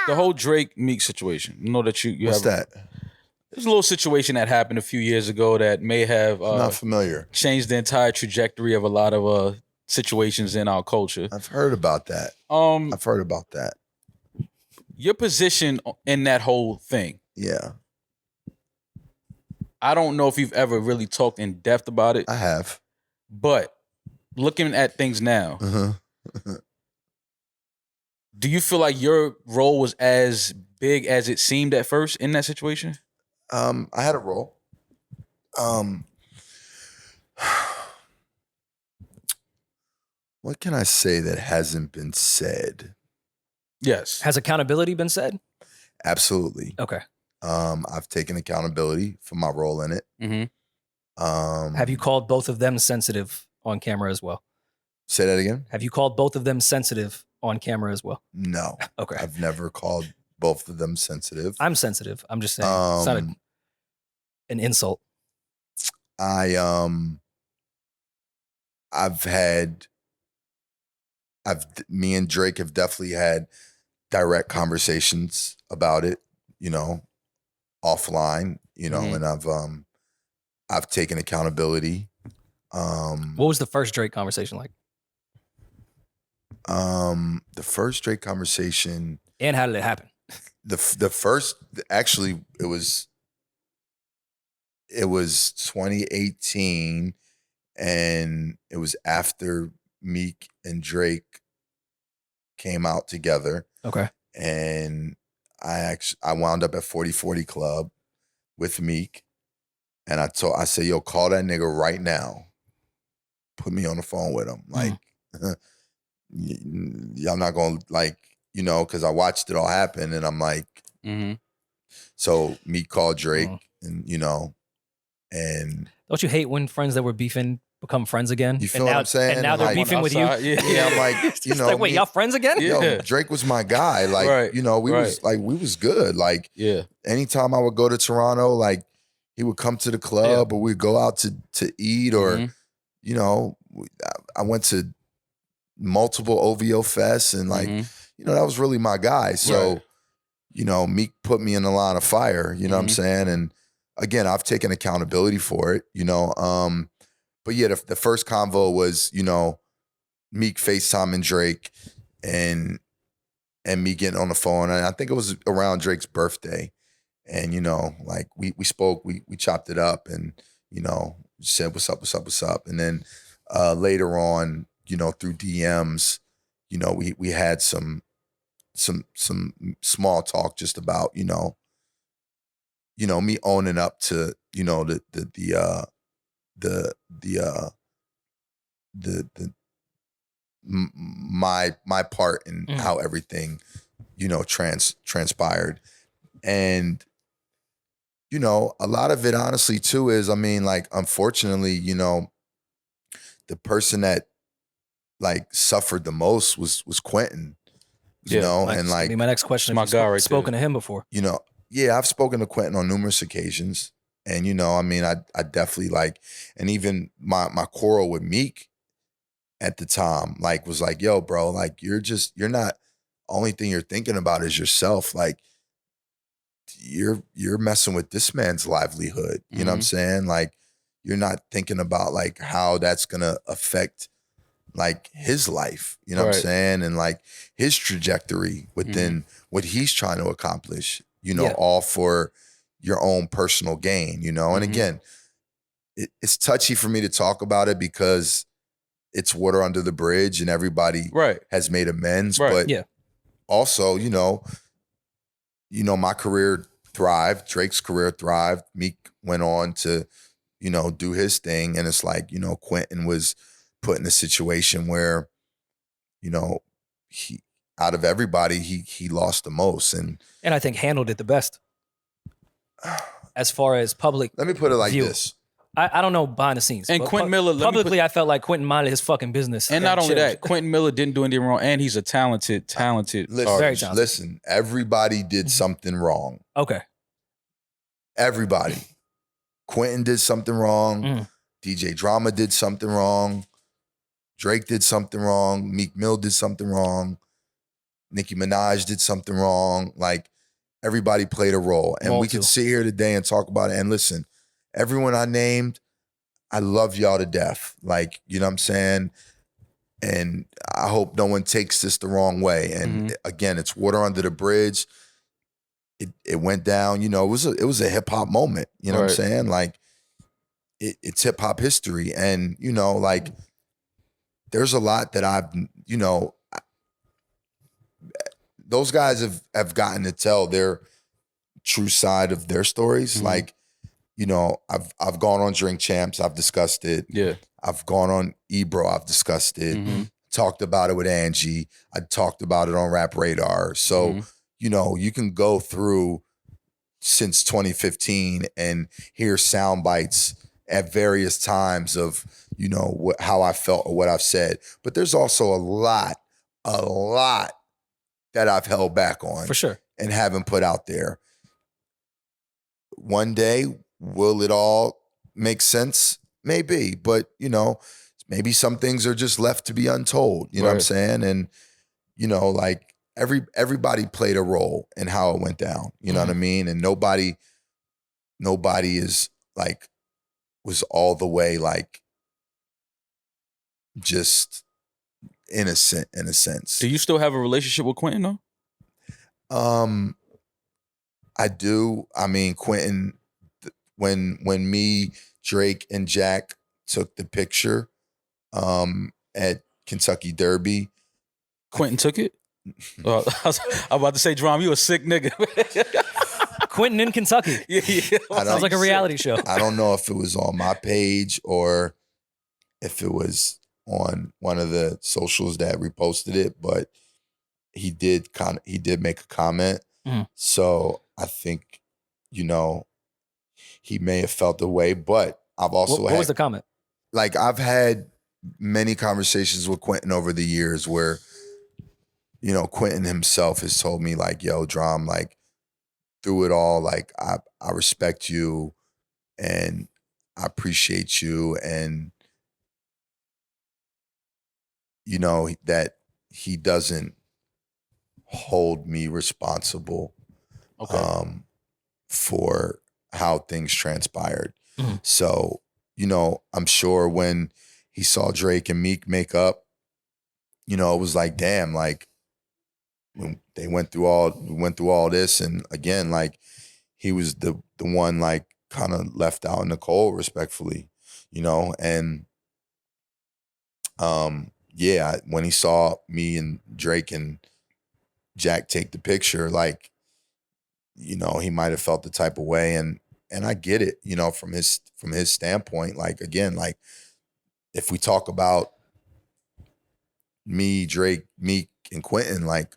The whole Drake Meek situation. You know that you What's have. that? There's a little situation that happened a few years ago that may have Not familiar. changed the entire trajectory of a lot of situations in our culture. I've heard about that. I've heard about that. Your position in that whole thing. Yeah. I don't know if you've ever really talked in depth about it. I have. But looking at things now, do you feel like your role was as big as it seemed at first in that situation? I had a role. What can I say that hasn't been said? Yes. Has accountability been said? Absolutely. Okay. I've taken accountability for my role in it. Mm-hmm. Have you called both of them sensitive on camera as well? Say that again? Have you called both of them sensitive on camera as well? No. Okay. I've never called both of them sensitive. I'm sensitive. I'm just saying. It's not an insult. Me and Drake have definitely had direct conversations about it, offline, and I've taken accountability. What was the first Drake conversation like? The first Drake conversation. And how did it happen? The first, actually, it was 2018, and it was after Meek and Drake came out together. Okay. And I wound up at 4040 Club with Meek, and I said, yo, call that nigga right now. Put me on the phone with him. Like, y'all not gonna because I watched it all happen, and I'm like, so Meek called Drake, and and don't you hate when friends that were beefing become friends again? You feel what I'm saying? And now they're beefing with you. Yeah, I'm like, like, wait, y'all friends again? Yo, Drake was my guy. Like, right, we was good. Like, anytime I would go to Toronto, like, he would come to the club, or we'd go out to eat, or I went to multiple OVO fests, and like, that was really my guy. So, Meek put me in the line of fire. You know what I'm saying? And again, I've taken accountability for it. But yeah, the first convo was, Meek FaceTiming Drake and me getting on the phone. And I think it was around Drake's birthday. And, like we spoke, we chopped it up, and, said, what's up? And then later on, through DMs, we had some small talk just about, me owning up to, my part in how everything, transpired. And, a lot of it honestly too is, unfortunately, the person that like suffered the most was Quentin, and like, my next question, my guy right spoken to him before, I've spoken to Quentin on numerous occasions. And, I definitely and even my quarrel with Meek at the time, was like, yo, bro, like, you're not, only thing you're thinking about is yourself. Like, you're messing with this man's livelihood. You know what I'm saying? Like, you're not thinking about like how that's going to affect like his life, you know what I'm saying? And like his trajectory within what he's trying to accomplish, all for your own personal gain, And again, it's touchy for me to talk about it because it's water under the bridge and everybody has made amends. But also, my career thrived, Drake's career thrived. Meek went on to, do his thing. And it's like, Quentin was put in a situation where, he, out of everybody, he lost the most. And I think handled it the best. As far as public Let me put it like view. this. I don't know behind the scenes. And Quentin Miller, publicly, I felt like Quentin minded his fucking business. And not only that, Quentin Miller didn't do anything wrong, and he's a talented artist. Very talented. Listen, everybody did something wrong. Okay. Everybody. Quentin did something wrong. DJ Drama did something wrong. Drake did something wrong. Meek Mill did something wrong. Nicki Minaj did something wrong. Like everybody played a role. And we could sit here today and talk about it. And listen, everyone I named, I love y'all to death. Like, you know what I'm saying? And I hope no one takes this the wrong way. And again, it's water under the bridge. It went down, you know, it was a hip hop moment. You know what I'm saying? Like it's hip hop history. And, you know, like there's a lot that I've, you know, those guys have gotten to tell their true side of their stories. Like, you know, I've gone on Drink Champs, I've discussed it. Yeah. I've gone on Ebro, I've discussed it. Talked about it with Angie. I talked about it on Rap Radar. So, you know, you can go through since 2015 and hear sound bites at various times of, you know, how I felt or what I've said. But there's also a lot that I've held back on. For sure. And haven't put out there. One day, will it all make sense? Maybe. But, you know, maybe some things are just left to be untold. You know what I'm saying? And, you know, like everybody played a role in how it went down. You know what I mean? And nobody is like, was all the way like just innocent in a sense. Do you still have a relationship with Quentin though? I do. I mean, Quentin, when me, Drake, and Jack took the picture at Kentucky Derby. Quentin took it? I was about to say, Drum, you a sick nigga. Quentin in Kentucky. Yeah. Sounds like a reality show. I don't know if it was on my page or if it was on one of the socials that reposted it, but he did make a comment. So I think, you know, he may have felt the way, but I've also what was the comment? Like I've had many conversations with Quentin over the years where, you know, Quentin himself has told me like, yo, Drum, like through it all, like I respect you and I appreciate you. And, you know, that he doesn't hold me responsible for how things transpired. So, you know, I'm sure when he saw Drake and Meek make up, you know, it was like, damn, like when they went through all this, and again, like he was the one like kind of left out in the cold, respectfully, you know, and yeah, when he saw me and Drake and Jack take the picture, like, you know, he might have felt the type of way, and I get it, you know, from his standpoint. Like again, like if we talk about me, Drake, Meek, and Quentin, like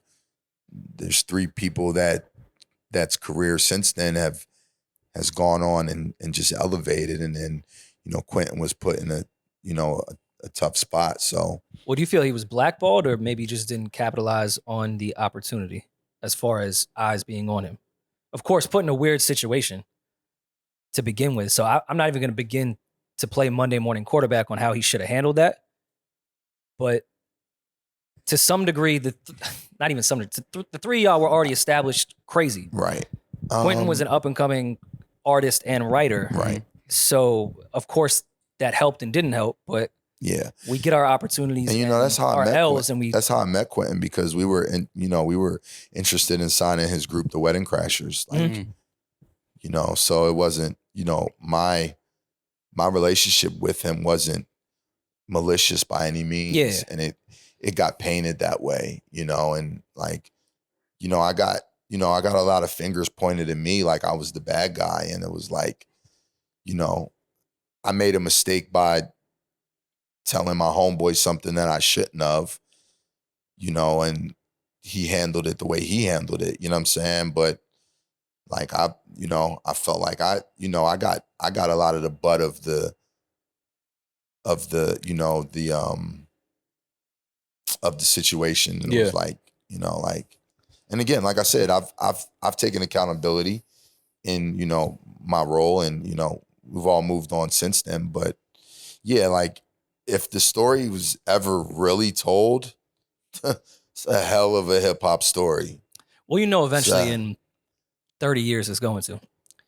there's three people that's career since then has gone on and just elevated, and then, you know, Quentin was put in a tough spot. So, well, do you feel he was blackballed, or maybe just didn't capitalize on the opportunity as far as eyes being on him? Of course, put in a weird situation to begin with. So I'm not even going to begin to play Monday morning quarterback on how he should have handled that. But to some degree, not even some degree, the three of y'all were already established crazy. Right. Quentin was an up-and-coming artist and writer. Right. So, of course, that helped and didn't help, but yeah, we get our opportunities. And, you know, that's how I met L's, Quentin. That's how I met Quentin, because we were interested in signing his group, the Wedding Crashers. Like, you know, so it wasn't, you know, my relationship with him wasn't malicious by any means. Yeah. And it got painted that way, you know, and like, you know, I got a lot of fingers pointed at me like I was the bad guy. And it was like, you know, I made a mistake by telling my homeboy something that I shouldn't have, you know, and he handled it the way he handled it, you know what I'm saying? But like I felt like I got a lot of the butt of the situation. And it was like, you know, like, and again, like I said, I've taken accountability in, you know, my role, and, you know, we've all moved on since then. But yeah, like if the story was ever really told, It's a hell of a hip hop story. Well, eventually in 30 years it's going to.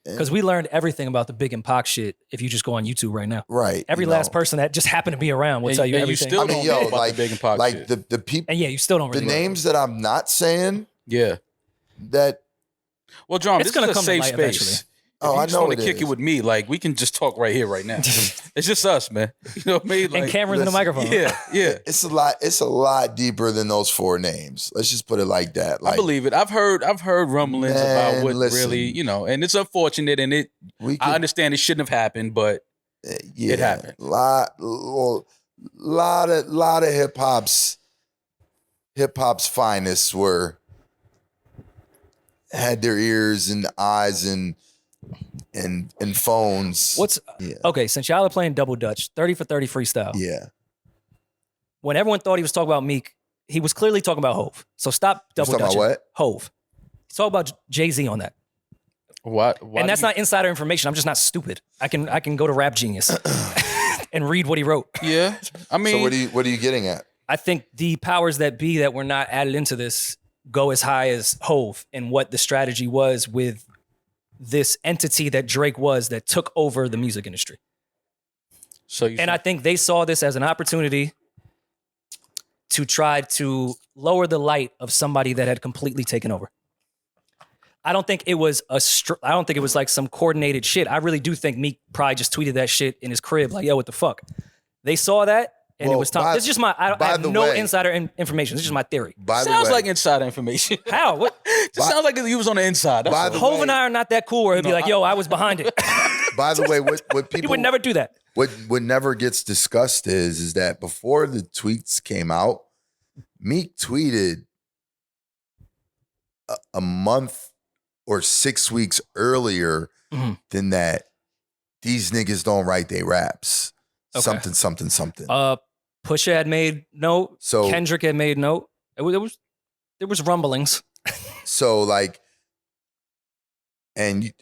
Because we learned everything about the Big and Pac shit if you just go on YouTube right now. Right. Every last person that just happened to be around will tell you everything. You still don't know about the Big and Pac shit. The people. And yeah, you still don't really The names that I'm not saying. Yeah. That. Well, John, this is a safe space. Eventually. If you just want to kick it with me, like, we can just talk right here, right now. It's just us, man. You know what I mean? Like, and cameras and a microphone. Yeah. It's a lot deeper than those 4 names. Let's just put it like that. Like, I believe it. I've heard rumblings about what really, and it's unfortunate, and I understand it shouldn't have happened, but it happened. Lot of hip hop's finest had their ears and eyes and phones. Okay, since y'all are playing Double Dutch, 30 for 30 freestyle. Yeah. When everyone thought he was talking about Meek, he was clearly talking about Hove. So stop double dutching. Talking about what? Hove. He's talking about Jay-Z on that. What? And that's not insider information. I'm just not stupid. I can go to Rap Genius and read what he wrote. Yeah. I mean, so what are you getting at? I think the powers that be that were not added into this go as high as Hove and what the strategy was with this entity that Drake was that took over the music industry. I think they saw this as an opportunity to try to lower the light of somebody that had completely taken over. I don't think it was like some coordinated shit. I really do think Meek probably just tweeted that shit in his crib, like, yo, what the fuck? They saw that. And it was time. This is just I have no insider information. This is just my theory. Sounds like insider information. How? What? Just sounds like he was on the inside. Hove and I are not that cool where he'd be like, yo, I was behind it. By the way, what people... He would never do that. What never gets discussed is that before the tweets came out, Meek tweeted a month or 6 weeks earlier than that, these niggas don't write their raps. Okay. Something. Pusha had made note. So Kendrick had made note. There was rumblings. So like, and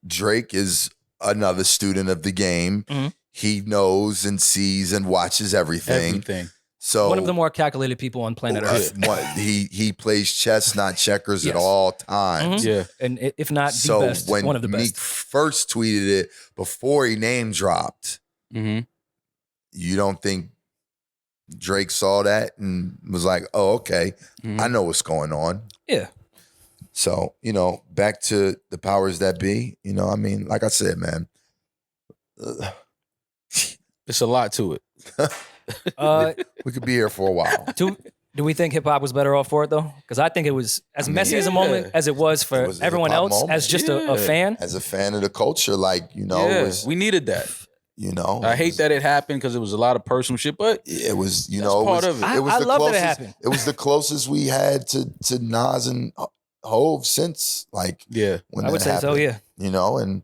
Drake is another student of the game. Mm-hmm. He knows and sees and watches everything. So one of the more calculated people on planet Earth. He plays chess, not checkers, at all times. Mm-hmm. Yeah, and if not the best, one of the best. Meek first tweeted it before he name dropped. Mm-hmm. You don't think Drake saw that and was like, "Oh, okay, I know what's going on." Yeah. So back to the powers that be. I mean, like I said, man, it's a lot to it. We could be here for a while. Do we think hip hop was better off for it though? Because I think it was as messy as a moment as it was for everyone else. Moment. As just a fan, as a fan of the culture, we needed that. I hate that it happened because it was a lot of personal shit, but it was, part of it. I love that it happened. It was the closest we had to Nas and Hove since, when I would say happened, so, yeah. And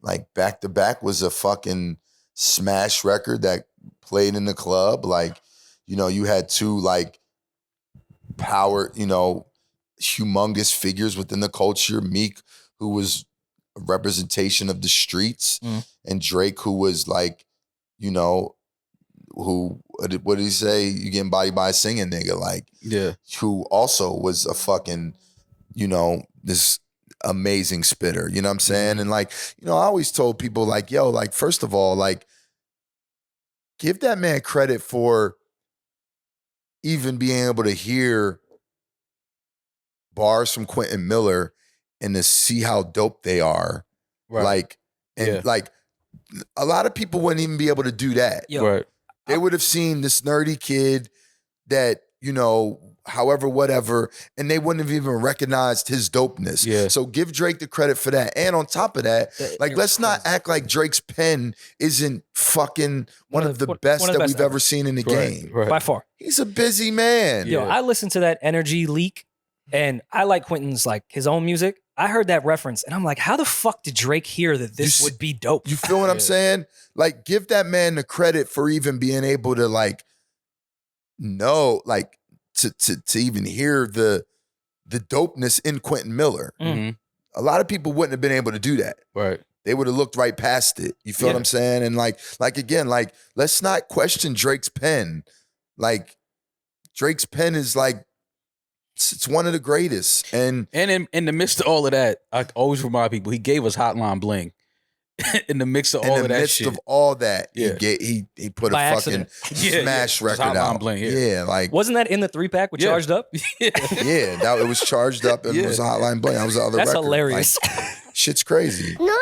like Back to Back was a fucking smash record that played in the club. You had two power, humongous figures within the culture. Meek, who was a representation of the streets, and Drake, who was what did he say? You getting bodied by a singing nigga, who also was a fucking, this amazing spitter. You know what I'm saying? And I always told people first of all, give that man credit for even being able to hear bars from Quentin Miller and to see how dope they are. Right. A lot of people wouldn't even be able to do that. Right. They would have seen this nerdy kid that, however, whatever, and they wouldn't have even recognized his dopeness. Yeah. So give Drake the credit for that. And on top of that, let's not act like Drake's pen isn't fucking one of the best that we've ever seen in the game. Right. By far. He's a busy man. Yo, I listened to that Energy leak, and I like Quentin's his own music. I heard that reference, and I'm like, how the fuck did Drake hear that this would be dope? You feel what I'm saying? Give that man the credit for even being able to know, to even hear the dopeness in Quentin Miller. Mm-hmm. A lot of people wouldn't have been able to do that. Right. They would have looked right past it. You feel what I'm saying? And again, let's not question Drake's pen. Drake's pen is like, it's one of the greatest. And in the midst of all of that, I always remind people, he gave us Hotline Bling. In the mix of all of that shit. In the midst of all that, he put By a accident. fucking smash record out. Bling, like wasn't that in the 3-pack with Charged Up? It was Charged Up and it was a Hotline Bling. That was the other That's record. hilarious. Like, shit's crazy. No.